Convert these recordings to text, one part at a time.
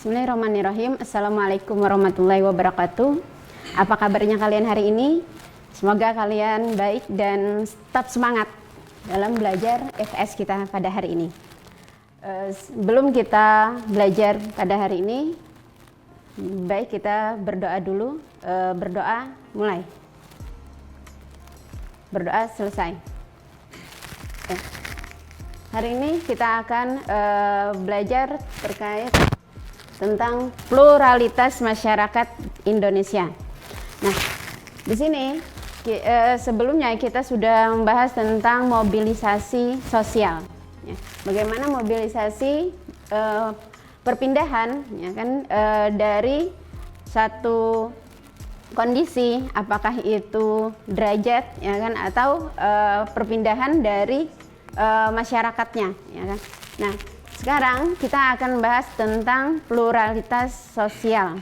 Bismillahirrahmanirrahim. Assalamualaikum warahmatullahi wabarakatuh. Apa kabarnya kalian hari ini? Semoga kalian baik dan tetap semangat dalam belajar FS kita pada hari ini. Sebelum kita belajar pada hari ini, baik kita berdoa dulu. Berdoa mulai. Berdoa selesai. Hari ini kita akan belajar terkait tentang pluralitas masyarakat Indonesia. Nah, di sini sebelumnya kita sudah membahas tentang mobilisasi sosial. Ya, bagaimana mobilisasi perpindahan, ya kan, dari satu kondisi, apakah itu derajat, ya kan, atau perpindahan dari masyarakatnya, ya kan. Nah, sekarang kita akan bahas tentang pluralitas sosial.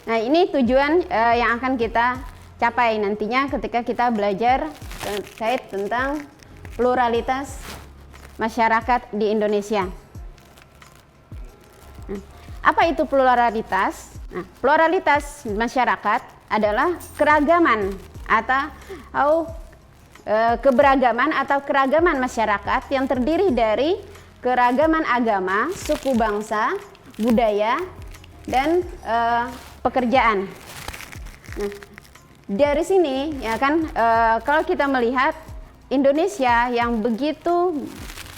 Nah, ini tujuan yang akan kita capai nantinya ketika kita belajar terkait tentang pluralitas masyarakat di Indonesia. Nah, apa itu pluralitas? Nah, pluralitas masyarakat adalah keragaman atau keberagaman atau keragaman masyarakat yang terdiri dari keragaman agama, suku bangsa, budaya, dan pekerjaan. Nah, dari sini, ya kan, kalau kita melihat Indonesia yang begitu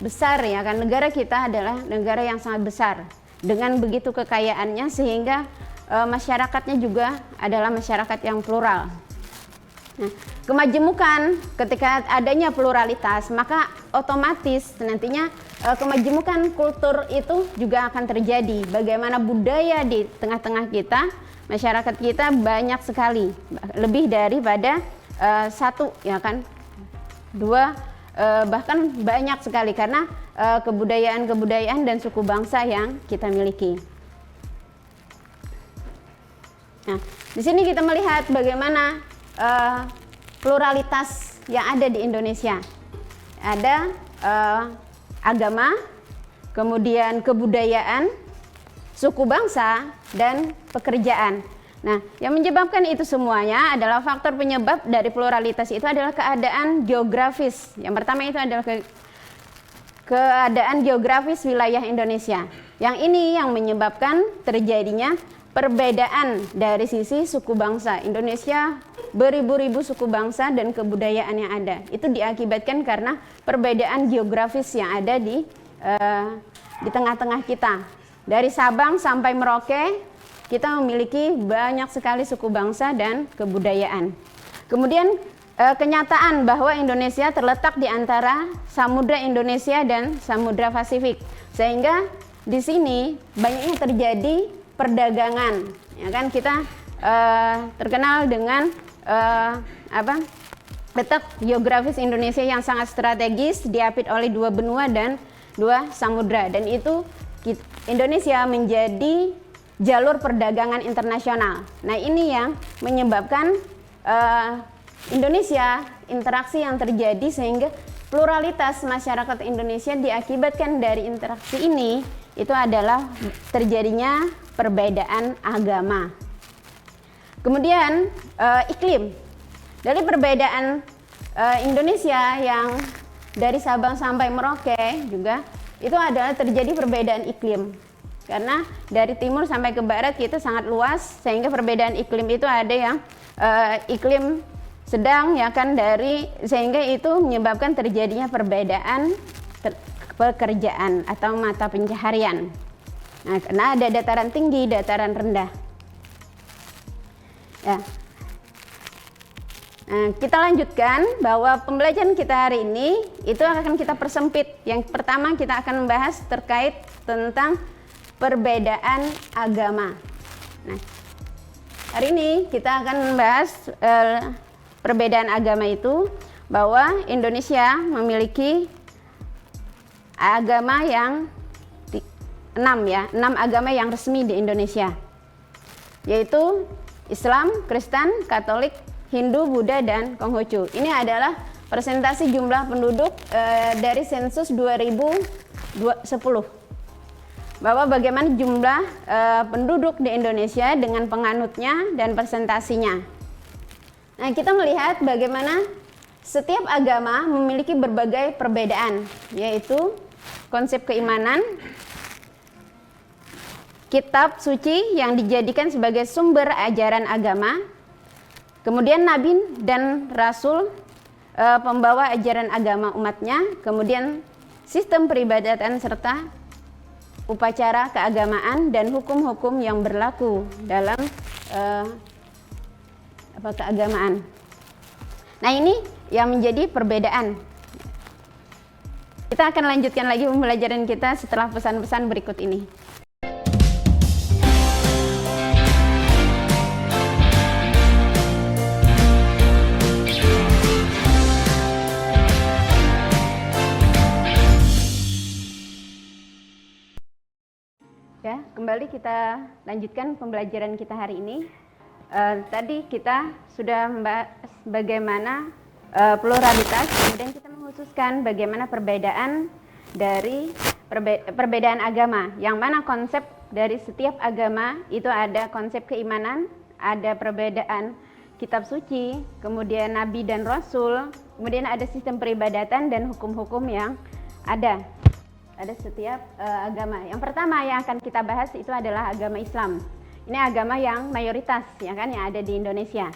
besar, ya kan, negara kita adalah negara yang sangat besar dengan begitu kekayaannya, sehingga masyarakatnya juga adalah masyarakat yang plural. Nah, kemajemukan ketika adanya pluralitas, maka otomatis nantinya kemajemukan kultur itu juga akan terjadi. Bagaimana budaya di tengah-tengah kita, masyarakat kita banyak sekali, lebih daripada satu, ya kan, dua, bahkan banyak sekali karena kebudayaan-kebudayaan dan suku bangsa yang kita miliki. Nah, di sini kita melihat bagaimana pluralitas yang ada di Indonesia. Ada agama, kemudian kebudayaan, suku bangsa, dan pekerjaan. Nah, yang menyebabkan itu semuanya adalah faktor penyebab dari pluralitas itu adalah keadaan geografis. Yang pertama itu adalah keadaan geografis wilayah Indonesia. Yang ini yang menyebabkan terjadinya perbedaan dari sisi suku bangsa. Indonesia beribu-ribu suku bangsa dan kebudayaan yang ada. Itu diakibatkan karena perbedaan geografis yang ada di tengah-tengah kita. Dari Sabang sampai Merauke, kita memiliki banyak sekali suku bangsa dan kebudayaan. Kemudian kenyataan bahwa Indonesia terletak di antara Samudra Indonesia dan Samudra Pasifik. Sehingga di sini banyaknya terjadi perdagangan, ya kan, kita terkenal dengan letak geografis Indonesia yang sangat strategis, diapit oleh dua benua dan dua samudra, dan itu Indonesia menjadi jalur perdagangan internasional. Nah, ini yang menyebabkan Indonesia interaksi yang terjadi sehingga pluralitas masyarakat Indonesia diakibatkan dari interaksi ini itu adalah terjadinya perbedaan agama. Kemudian iklim. Dari perbedaan Indonesia yang dari Sabang sampai Merauke juga itu adalah terjadi perbedaan iklim. Karena dari timur sampai ke barat kita sangat luas, sehingga perbedaan iklim itu ada yang iklim sedang, ya kan, sehingga itu menyebabkan terjadinya perbedaan pekerjaan atau mata pencaharian. Nah, karena ada dataran tinggi, dataran rendah. Ya. Nah, kita lanjutkan bahwa pembelajaran kita hari ini itu akan kita persempit. Yang pertama kita akan membahas terkait tentang perbedaan agama. Nah, hari ini kita akan membahas perbedaan agama itu, bahwa Indonesia memiliki agama yang 6 agama yang resmi di Indonesia, yaitu Islam, Kristen, Katolik, Hindu, Buddha, dan Konghucu. Ini adalah persentase jumlah penduduk dari sensus 2010, bahwa bagaimana jumlah penduduk di Indonesia dengan penganutnya dan presentasinya. Nah, kita melihat bagaimana setiap agama memiliki berbagai perbedaan, yaitu konsep keimanan, kitab suci yang dijadikan sebagai sumber ajaran agama, kemudian nabi dan rasul pembawa ajaran agama umatnya, kemudian sistem peribadatan serta upacara keagamaan dan hukum-hukum yang berlaku dalam keagamaan. Nah, ini yang menjadi perbedaan. Kita akan lanjutkan lagi pembelajaran kita setelah pesan-pesan berikut ini. Ya, kembali kita lanjutkan pembelajaran kita hari ini. Tadi kita sudah membahas bagaimana pluralitas, kemudian kita mengkhususkan bagaimana perbedaan dari perbedaan agama, yang mana konsep dari setiap agama itu ada konsep keimanan, ada perbedaan kitab suci, kemudian nabi dan rasul, kemudian ada sistem peribadatan dan hukum-hukum yang ada setiap agama. Yang pertama yang akan kita bahas itu adalah agama Islam. Ini agama yang mayoritas, ya kan, yang ada di Indonesia.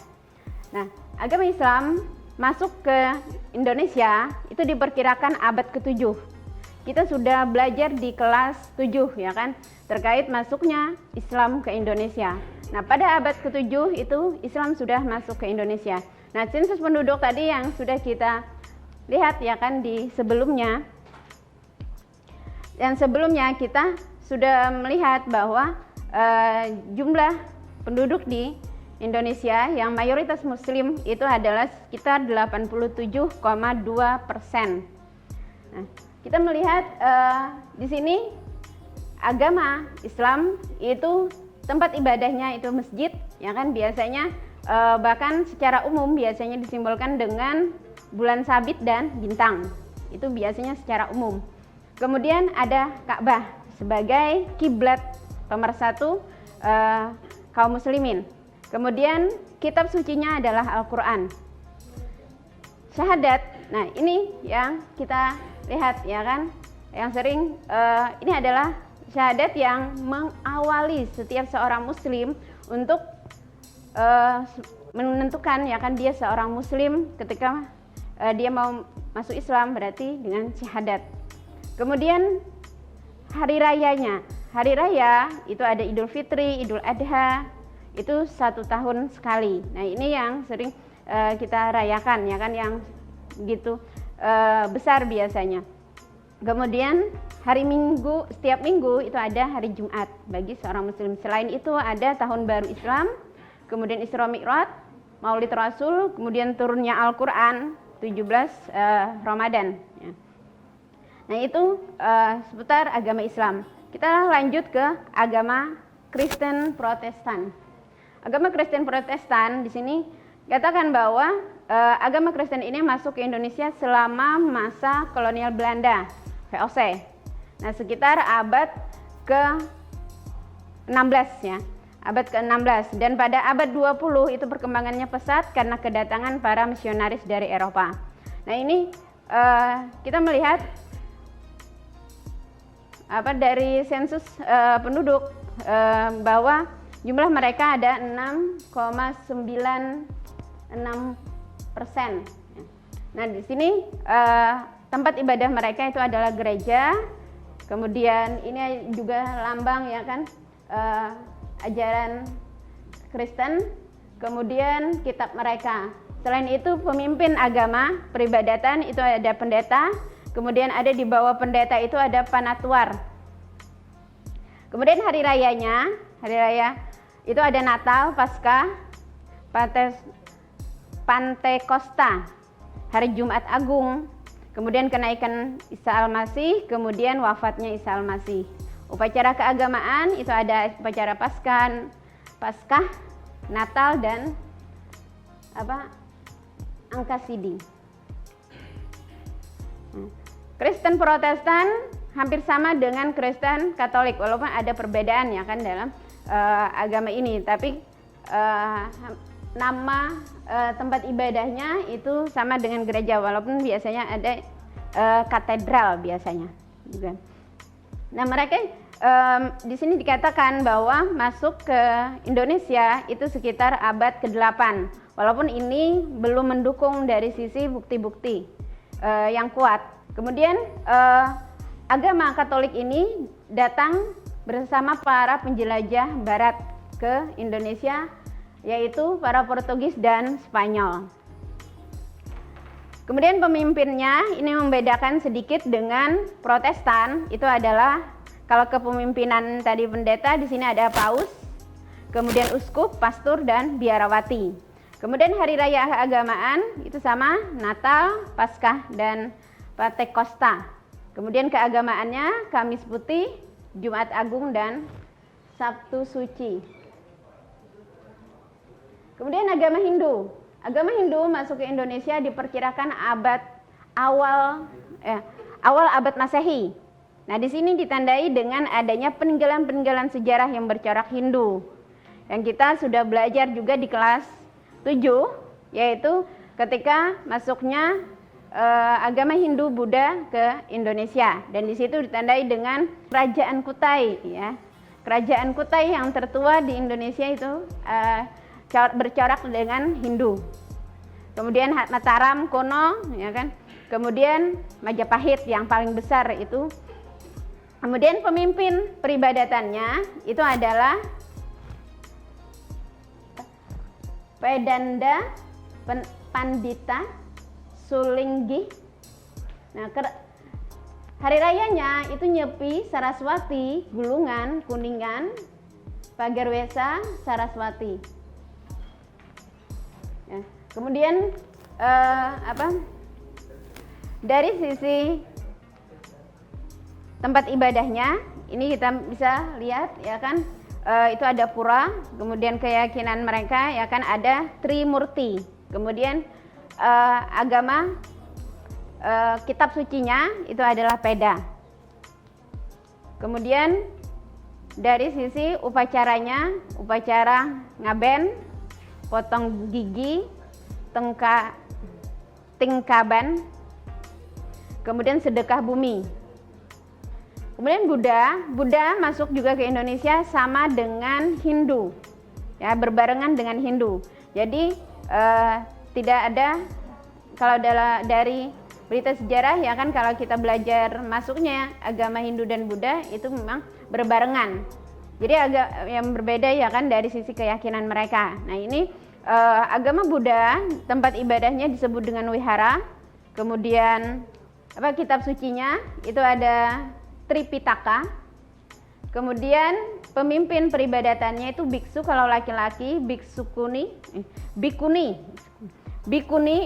Nah, agama Islam masuk ke Indonesia itu diperkirakan abad ke-7. Kita sudah belajar di kelas 7, ya kan, terkait masuknya Islam ke Indonesia. Nah, pada abad ke-7 itu Islam sudah masuk ke Indonesia. Nah, sensus penduduk tadi yang sudah kita lihat, ya kan, di sebelumnya. Dan sebelumnya kita sudah melihat bahwa jumlah penduduk di Indonesia yang mayoritas muslim itu adalah sekitar 87,2%. Nah, kita melihat di sini agama Islam itu tempat ibadahnya itu masjid, ya kan, biasanya bahkan secara umum biasanya disimbolkan dengan bulan sabit dan bintang. Itu biasanya secara umum. Kemudian ada Ka'bah sebagai kiblat pemersatu kaum muslimin. Kemudian kitab sucinya adalah Al-Quran. Syahadat, nah ini yang kita lihat, ya kan, yang sering ini adalah syahadat yang mengawali setiap seorang muslim untuk menentukan, ya kan, dia seorang muslim ketika dia mau masuk Islam, berarti dengan syahadat. Kemudian hari rayanya, hari raya itu ada Idul Fitri, Idul Adha, itu 1 tahun sekali. Nah, ini yang sering kita rayakan, ya kan, yang gitu besar biasanya. Kemudian hari Minggu, setiap minggu itu ada hari Jumat bagi seorang muslim. Selain itu ada tahun baru Islam, kemudian Isra Mi'raj, Maulid Rasul, kemudian turunnya Al-Quran 17 Ramadan, ya. Nah, itu seputar agama Islam. Kita lanjut ke agama Kristen Protestan. Agama Kristen Protestan di sini katakan bahwa agama Kristen ini masuk ke Indonesia selama masa kolonial Belanda, VOC. Nah, sekitar abad ke-16, ya. Abad ke-16, dan pada abad 20 itu perkembangannya pesat karena kedatangan para misionaris dari Eropa. Nah, ini kita melihat dari sensus penduduk bahwa jumlah mereka ada 6,96%. Nah, di sini tempat ibadah mereka itu adalah gereja. Kemudian ini juga lambang, ya kan, ajaran Kristen. Kemudian kitab mereka. Selain itu pemimpin agama peribadatan itu ada pendeta. Kemudian ada di bawah pendeta itu ada panatuar. Kemudian hari rayanya, hari raya itu ada Natal, Paskah, Pantekosta, hari Jumat Agung, kemudian kenaikan Isa Al-Masih, kemudian wafatnya Isa Al-Masih. Upacara keagamaan itu ada upacara Paskah, Natal, dan Angkasidi. Kristen Protestan hampir sama dengan Kristen Katolik, walaupun ada perbedaan ya kan dalam agama ini, tapi nama tempat ibadahnya itu sama dengan gereja, walaupun biasanya ada katedral biasanya juga. Nah, mereka di sini dikatakan bahwa masuk ke Indonesia itu sekitar abad ke-8, walaupun ini belum mendukung dari sisi bukti-bukti yang kuat. Kemudian agama Katolik ini datang bersama para penjelajah Barat ke Indonesia, yaitu para Portugis dan Spanyol. Kemudian pemimpinnya ini membedakan sedikit dengan Protestan, itu adalah kalau kepemimpinan tadi pendeta, di sini ada paus, kemudian uskup, pastor, dan biarawati. Kemudian hari raya keagamaan itu sama, Natal, Paskah, dan Pentekosta. Kemudian keagamaannya Kamis Putih, Jumat Agung, dan Sabtu Suci. Kemudian agama Hindu. Agama Hindu masuk ke Indonesia diperkirakan awal abad Masehi. Nah, di sini ditandai dengan adanya peninggalan-peninggalan sejarah yang bercorak Hindu. Yang kita sudah belajar juga di kelas 7, yaitu ketika masuknya agama Hindu Buddha ke Indonesia. Dan di situ ditandai dengan Kerajaan Kutai ya. Kerajaan Kutai yang tertua di Indonesia itu bercorak dengan Hindu. Kemudian Mataram kuno ya kan. Kemudian Majapahit yang paling besar itu. Kemudian pemimpin peribadatannya itu adalah Pedanda Pandita Sulinggi. Nah, hari rayanya itu Nyepi, Saraswati, Gulungan, Kuningan, Pagarwesa, Saraswati. Ya. Kemudian dari sisi tempat ibadahnya, ini kita bisa lihat ya kan, itu ada pura, kemudian keyakinan mereka ya kan ada Trimurti, kemudian agama kitab sucinya itu adalah Peda. Kemudian dari sisi upacaranya, upacara ngaben, potong gigi, tingkaban, kemudian sedekah bumi. Kemudian Buddha masuk juga ke Indonesia sama dengan Hindu, ya berbarengan dengan Hindu. Jadi tidak ada, kalau dari berita sejarah ya kan, kalau kita belajar masuknya agama Hindu dan Buddha itu memang berbarengan. Jadi agak yang berbeda ya kan dari sisi keyakinan mereka. Nah ini agama Buddha tempat ibadahnya disebut dengan wihara. Kemudian kitab sucinya itu ada Tripitaka. Kemudian pemimpin peribadatannya itu biksu kalau laki-laki, bikuni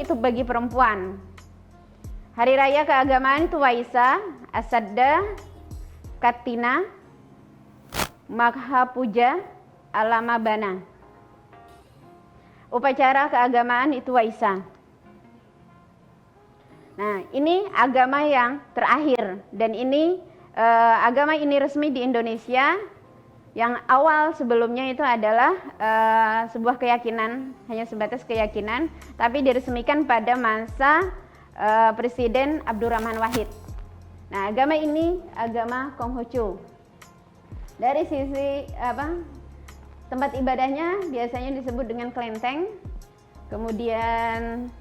itu bagi perempuan. Hari raya keagamaan itu Waisa, Asadda, Katina, Magha Puja, Alamabana. Upacara keagamaan itu Waisa. Nah, ini agama yang terakhir, dan ini agama ini resmi di Indonesia. Yang awal sebelumnya itu adalah sebuah keyakinan, hanya sebatas keyakinan, tapi diresmikan pada masa Presiden Abdurrahman Wahid. Nah, agama ini agama Konghucu. Dari sisi tempat ibadahnya biasanya disebut dengan kelenteng. Kemudian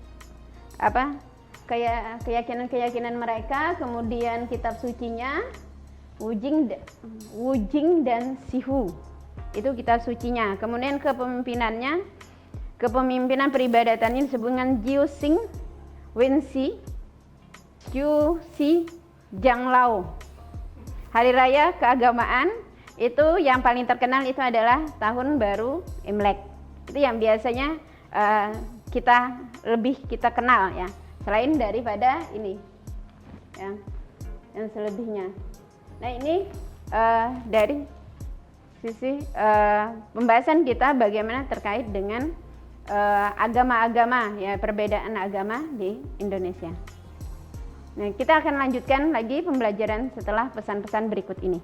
keyakinan mereka, kemudian kitab sucinya Wujing dan Sihu, itu kitab sucinya. Kemudian kepemimpinan peribadatannya disebut dengan Jiu-Sing, Wensi, Jiu-Si, Janglao. Hari raya keagamaan itu yang paling terkenal itu adalah Tahun Baru Imlek. Itu yang biasanya kita kenal ya. Selain daripada ini yang selebihnya. Nah ini dari sisi pembahasan kita bagaimana terkait dengan agama-agama ya, perbedaan agama di Indonesia. Nah, kita akan lanjutkan lagi pembelajaran setelah pesan-pesan berikut ini.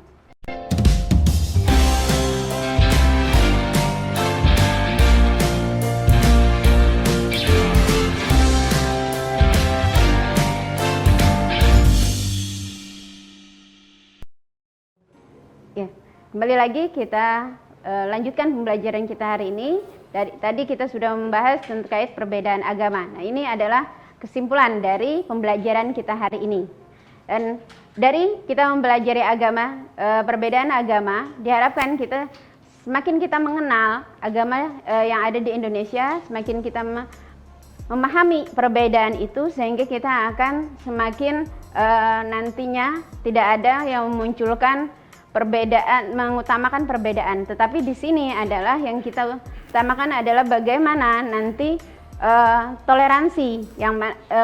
Ya, kembali lagi kita lanjutkan pembelajaran kita hari ini. Tadi kita sudah membahas terkait perbedaan agama. Nah, ini adalah kesimpulan dari pembelajaran kita hari ini. Dan dari kita mempelajari agama, perbedaan agama, diharapkan kita semakin kita mengenal agama yang ada di Indonesia, semakin kita memahami perbedaan itu, sehingga kita akan semakin nantinya tidak ada yang memunculkan perbedaan, mengutamakan perbedaan. Tetapi di sini adalah yang kita utamakan adalah bagaimana nanti toleransi yang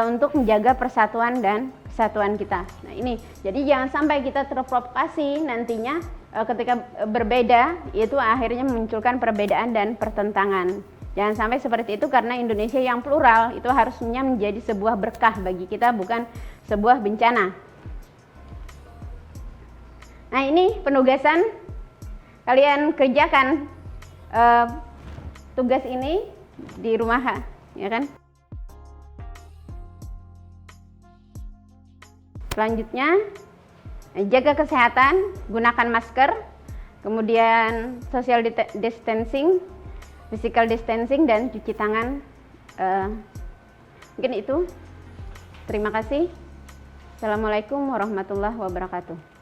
untuk menjaga persatuan dan kesatuan kita. Nah, ini jadi jangan sampai kita terprovokasi nantinya ketika berbeda, itu akhirnya memunculkan perbedaan dan pertentangan. Jangan sampai seperti itu, karena Indonesia yang plural itu harusnya menjadi sebuah berkah bagi kita, bukan sebuah bencana. Nah, ini penugasan, kalian kerjakan tugas ini di rumah, ya kan? Selanjutnya, jaga kesehatan, gunakan masker, kemudian social distancing, physical distancing, dan cuci tangan. Mungkin itu. Terima kasih. Assalamualaikum warahmatullahi wabarakatuh.